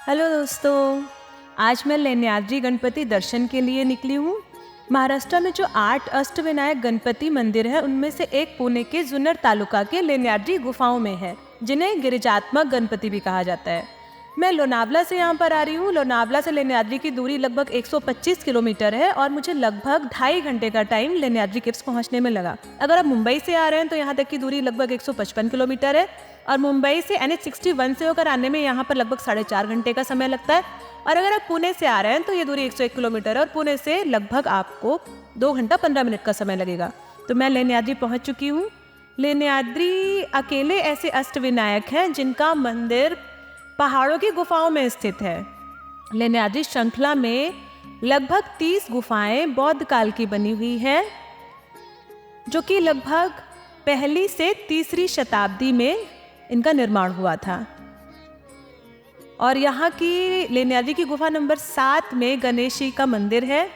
Hello दोस्तों, आज मैं लेण्याद्री गणपति दर्शन के लिए निकली हूँ। महाराष्ट्र में जो 8 अष्टविनायक गणपति मंदिर है उनमें से एक पुणे के जुन्नर तालुका के लेण्याद्री गुफाओं में है, जिन्हें गिरिजात्मक गणपति भी कहा जाता है। मैं लोनावला से यहाँ पर आ रही हूँ। लोनावला से लेण्याद्री की दूरी लगभग 125 किलोमीटर है और मुझे लगभग 2.5 घंटे का टाइम लेण्याद्री केव्स पहुँचने में लगा। अगर आप मुंबई से आ रहे हैं तो यहाँ तक की दूरी लगभग 155 किलोमीटर है और मुंबई से NH61 से होकर आने में यहाँ पर लगभग 4.5 घंटे का समय लगता है। और अगर आप पुणे से आ रहे हैं तो ये दूरी 101 किलोमीटर है और पुणे से लगभग आपको 2 घंटा 15 मिनट का समय लगेगा। तो मैं लेण्याद्री पहुँच चुकी हूँ। लेण्याद्री अकेले ऐसे अष्टविनायक हैं जिनका मंदिर पहाड़ों की गुफाओं में स्थित है। लेण्याद्री श्रृंखला में लगभग 30 गुफाएं बौद्ध काल की बनी हुई हैं, जो कि लगभग 1ली से 3री शताब्दी में इनका निर्माण हुआ था। और यहाँ की लेण्याद्री की गुफा नंबर 7 में गणेश जी का मंदिर है।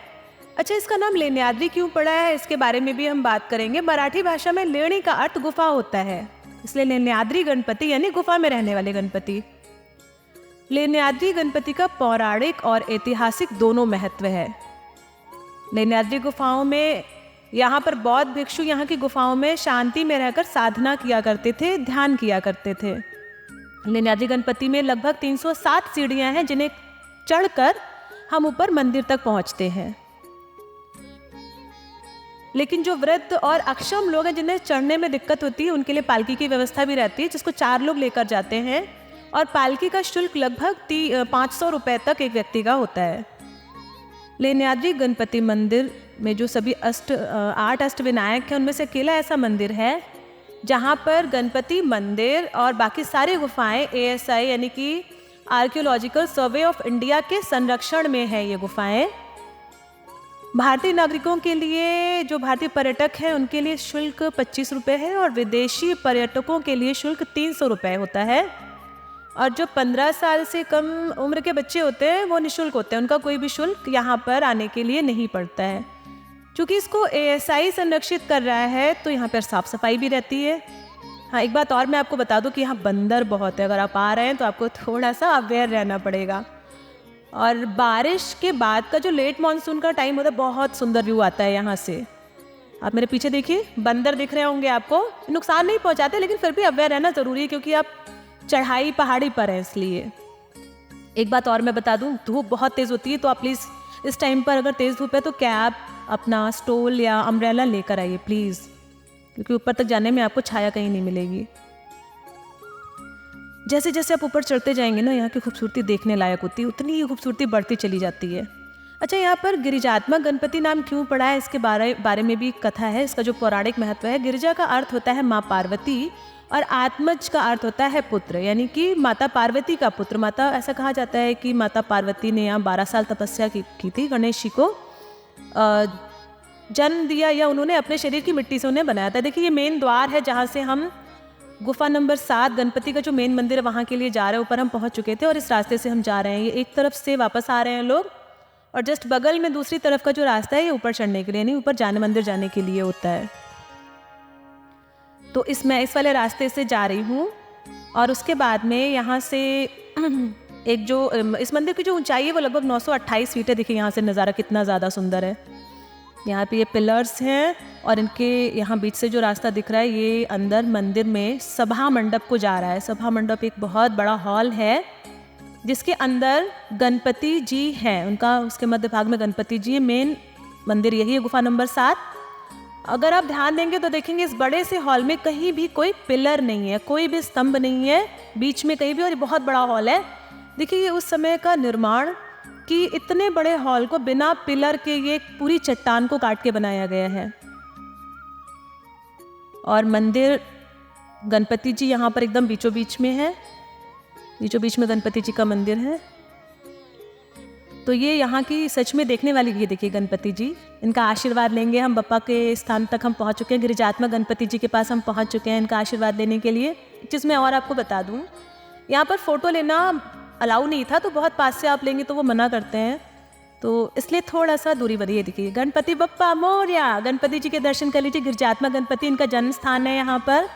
अच्छा, इसका नाम लेण्याद्री क्यों पड़ा है इसके बारे में भी हम बात करेंगे। मराठी भाषा में लेणी का अर्थ गुफा होता है, इसलिए लेण्याद्री गणपति यानी गुफा में रहने वाले गणपति। लेण्याद्री गणपति का पौराणिक और ऐतिहासिक दोनों महत्व है। लेण्याद्री गुफाओं में यहाँ पर बौद्ध भिक्षु यहाँ की गुफाओं में शांति में रहकर साधना किया करते थे, ध्यान किया करते थे। लेण्याद्री गणपति में लगभग 307 सीढ़ियाँ हैं जिन्हें चढ़कर हम ऊपर मंदिर तक पहुँचते हैं। लेकिन जो वृद्ध और अक्षम लोग हैं जिन्हें चढ़ने में दिक्कत होती है, उनके लिए पालकी की व्यवस्था भी रहती है, जिसको 4 लोग लेकर जाते हैं। और पालकी का शुल्क लगभग 500 रुपये तक एक व्यक्ति का होता है। लेण्याद्री गणपति मंदिर में जो सभी 8 अष्टविनायक हैं उनमें से अकेला ऐसा मंदिर है जहाँ पर गणपति मंदिर और बाकी सारी गुफाएं ASI यानी कि आर्कियोलॉजिकल सर्वे ऑफ इंडिया के संरक्षण में है। ये गुफाएं भारतीय नागरिकों के लिए, जो भारतीय पर्यटक हैं उनके लिए शुल्क 25 रुपये है और विदेशी पर्यटकों के लिए शुल्क 300 रुपये होता है। और जो 15 साल से कम उम्र के बच्चे होते हैं वो निःशुल्क होते हैं, उनका कोई भी शुल्क यहाँ पर आने के लिए नहीं पड़ता है। क्योंकि इसको ASI संरक्षित कर रहा है तो यहाँ पर साफ़ सफाई भी रहती है। हाँ, एक बात और मैं आपको बता दूँ कि यहाँ बंदर बहुत है। अगर आप आ रहे हैं तो आपको थोड़ा सा अवेयर रहना पड़ेगा। और बारिश के बाद का जो लेट मानसून का टाइम होता है, बहुत सुंदर व्यू आता है यहाँ से। आप मेरे पीछे देखिए, बंदर दिख रहे होंगे आपको। नुकसान नहीं पहुँचाते लेकिन फिर भी अवेयर रहना ज़रूरी है क्योंकि आप चढ़ाई पहाड़ी पर है। इसलिए एक बात और मैं बता दूं, धूप बहुत तेज़ होती है तो आप प्लीज़ इस टाइम पर अगर तेज़ धूप है तो कैप, अपना स्टोल या अम्ब्रेला लेकर आइए प्लीज़, क्योंकि ऊपर तक जाने में आपको छाया कहीं नहीं मिलेगी। जैसे जैसे आप ऊपर चढ़ते जाएंगे ना, यहाँ की खूबसूरती देखने लायक होती है, उतनी ही खूबसूरती बढ़ती चली जाती है। अच्छा, यहाँ पर गिरिजात्मक गणपति नाम क्यों पड़ा है इसके बारे में भी कथा है। इसका जो पौराणिक महत्व है, गिरिजा का अर्थ होता है माँ पार्वती और आत्मज का अर्थ होता है पुत्र, यानी कि माता पार्वती का पुत्र। माता, ऐसा कहा जाता है कि माता पार्वती ने यहाँ 12 साल तपस्या की थी, गणेश जी को जन्म दिया या उन्होंने अपने शरीर की मिट्टी से उन्हें बनाया था। देखिए, ये मेन द्वार है जहाँ से हम गुफा नंबर 7 गणपति का जो मेन मंदिर है वहाँ के लिए जा रहे हैं। ऊपर हम पहुँच चुके थे और इस रास्ते से हम जा रहे हैं। ये एक तरफ से वापस आ रहे हैं लोग और जस्ट बगल में दूसरी तरफ का जो रास्ता है ये ऊपर चढ़ने के लिए, यानी ऊपर जाने मंदिर जाने के लिए होता है। तो मैं इस वाले रास्ते से जा रही हूँ और उसके बाद में यहाँ से एक जो इस मंदिर की जो ऊंचाई है वो लगभग 928 फीट है। देखिए यहाँ से नज़ारा कितना ज़्यादा सुंदर है। यहाँ पे ये पिलर्स हैं और इनके यहाँ बीच से जो रास्ता दिख रहा है ये अंदर मंदिर में सभा मंडप को जा रहा है। सभा मंडप एक बहुत बड़ा हॉल है जिसके अंदर गणपति जी हैं, उनका उसके मध्य भाग में गणपति जी है। मेन मंदिर यही है, गुफा नंबर 7। अगर आप ध्यान देंगे तो देखेंगे इस बड़े से हॉल में कहीं भी कोई पिलर नहीं है, कोई भी स्तंभ नहीं है बीच में कहीं भी, और ये बहुत बड़ा हॉल है। देखिए, ये उस समय का निर्माण कि इतने बड़े हॉल को बिना पिलर के ये पूरी चट्टान को काट के बनाया गया है। और मंदिर गणपति जी यहाँ पर एकदम बीचों बीच में है, बीचों बीच में गणपति जी का मंदिर है। तो ये यहाँ की सच में देखने वाली, ये देखिए गणपति जी, इनका आशीर्वाद लेंगे हम। बप्पा के स्थान तक हम पहुँच चुके हैं, गिरिजात्मक गणपति जी के पास हम पहुँच चुके हैं इनका आशीर्वाद लेने के लिए। एक चीज़ मैं और आपको बता दूँ, यहाँ पर फ़ोटो लेना अलाउ नहीं था, तो बहुत पास से आप लेंगे तो वो मना करते हैं, तो इसलिए थोड़ा सा दूरी बढ़िए। देखिए, गणपति बप्पा मोरया, गणपति जी के दर्शन कर लीजिए। गिरिजात्मक गणपति इनका जन्म स्थान है यहाँ पर।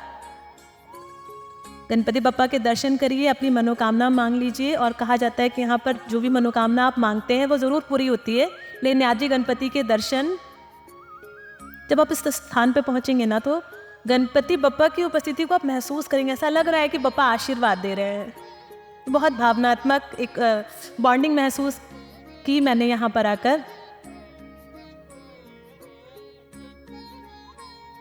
गणपति बप्पा के दर्शन करिए, अपनी मनोकामना मांग लीजिए। और कहा जाता है कि यहाँ पर जो भी मनोकामना आप मांगते हैं वो ज़रूर पूरी होती है। लेण्याद्री गणपति के दर्शन जब आप इस स्थान पे पहुँचेंगे ना, तो गणपति बप्पा की उपस्थिति को आप महसूस करेंगे। ऐसा लग रहा है कि बप्पा आशीर्वाद दे रहे हैं। बहुत भावनात्मक एक बॉन्डिंग महसूस की मैंने यहाँ पर आकर।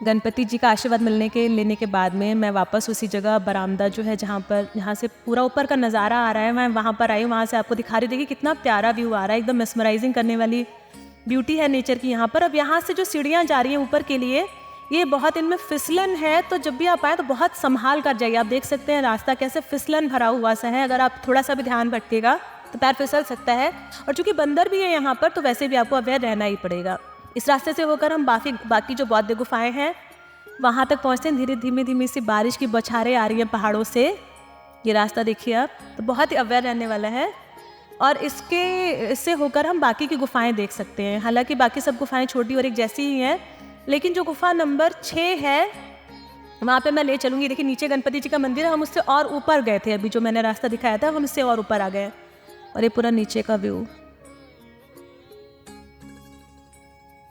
गणपति जी का आशीर्वाद लेने के बाद में मैं वापस उसी जगह बरामदा जो है जहाँ से पूरा ऊपर का नज़ारा आ रहा है, मैं वहाँ पर आई। वहाँ से आपको दिखा रही, देखिए कितना प्यारा व्यू आ रहा है, एकदम मेस्मराइजिंग करने वाली ब्यूटी है नेचर की यहाँ पर। अब यहाँ से जो सीढ़ियाँ जा रही हैं ऊपर के लिए, ये बहुत इनमें फिसलन है, तो जब भी आप आए तो बहुत संभाल कर जाइए। आप देख सकते हैं रास्ता कैसे फिसलन भरा हुआ सा है, अगर आप थोड़ा सा भी ध्यान भटकेगा तो पैर फिसल सकता है। और चूँकि बंदर भी है यहाँ पर, तो वैसे भी आपको अवेयर रहना ही पड़ेगा। इस रास्ते से होकर हम बाकी जो बौद्ध गुफाएं हैं वहाँ तक पहुँचते हैं। धीमे धीमे सी बारिश की बौछारें आ रही हैं पहाड़ों से। ये रास्ता देखिए आप, तो बहुत ही अवेयर रहने वाला है। और इससे होकर हम बाकी की गुफाएं देख सकते हैं। हालांकि बाकी सब गुफाएं छोटी और एक जैसी ही हैं, लेकिन जो गुफा नंबर 6 है वहाँ पे मैं ले चलूँगी। देखिए नीचे गणपति जी का मंदिर है, हम उससे और ऊपर गए थे। अभी जो मैंने रास्ता दिखाया था हम इससे और ऊपर आ गए, और ये पूरा नीचे का व्यू।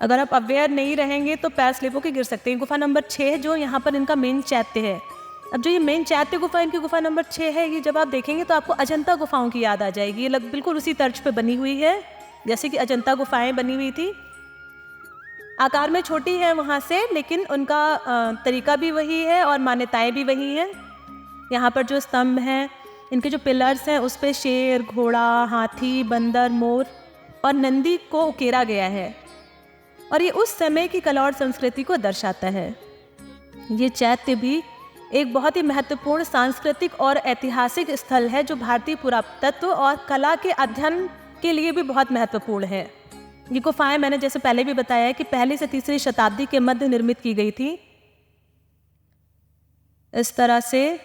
अगर आप अवेयर नहीं रहेंगे तो पैर स्लिप होकर गिर सकते हैं। गुफा नंबर 6 है जो यहाँ पर इनका मेन चैत्य है। अब जो ये मेन चैत्य गुफा, इनकी गुफा नंबर 6 है, ये जब आप देखेंगे तो आपको अजंता गुफाओं की याद आ जाएगी। ये बिल्कुल उसी तर्ज पे बनी हुई है जैसे कि अजंता गुफाएं बनी हुई थी। आकार में छोटी है वहाँ से, लेकिन उनका तरीका भी वही है और मान्यताएं भी वही हैं। यहाँ पर जो स्तंभ हैं, इनके जो पिलर्स हैं, उस पर शेर, घोड़ा, हाथी, बंदर, मोर और नंदी को उकेरा गया है, और ये उस समय की कला और संस्कृति को दर्शाता है। ये चैत्य भी एक बहुत ही महत्वपूर्ण सांस्कृतिक और ऐतिहासिक स्थल है जो भारतीय पुरातत्व और कला के अध्ययन के लिए भी बहुत महत्वपूर्ण है। ये गुफाएं मैंने जैसे पहले भी बताया है कि पहली से तीसरी शताब्दी के मध्य निर्मित की गई थी। इस तरह से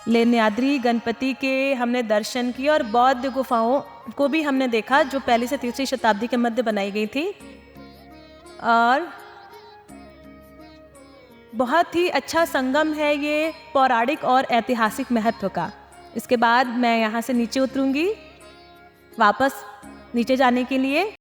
लेण्याद्री गणपति के हमने दर्शन किए और बौद्ध गुफाओं को भी हमने देखा जो पहली से तीसरी शताब्दी के मध्य बनाई गई थी। और बहुत ही अच्छा संगम है ये पौराणिक और ऐतिहासिक महत्व का। इसके बाद मैं यहाँ से नीचे उतरूँगी वापस नीचे जाने के लिए।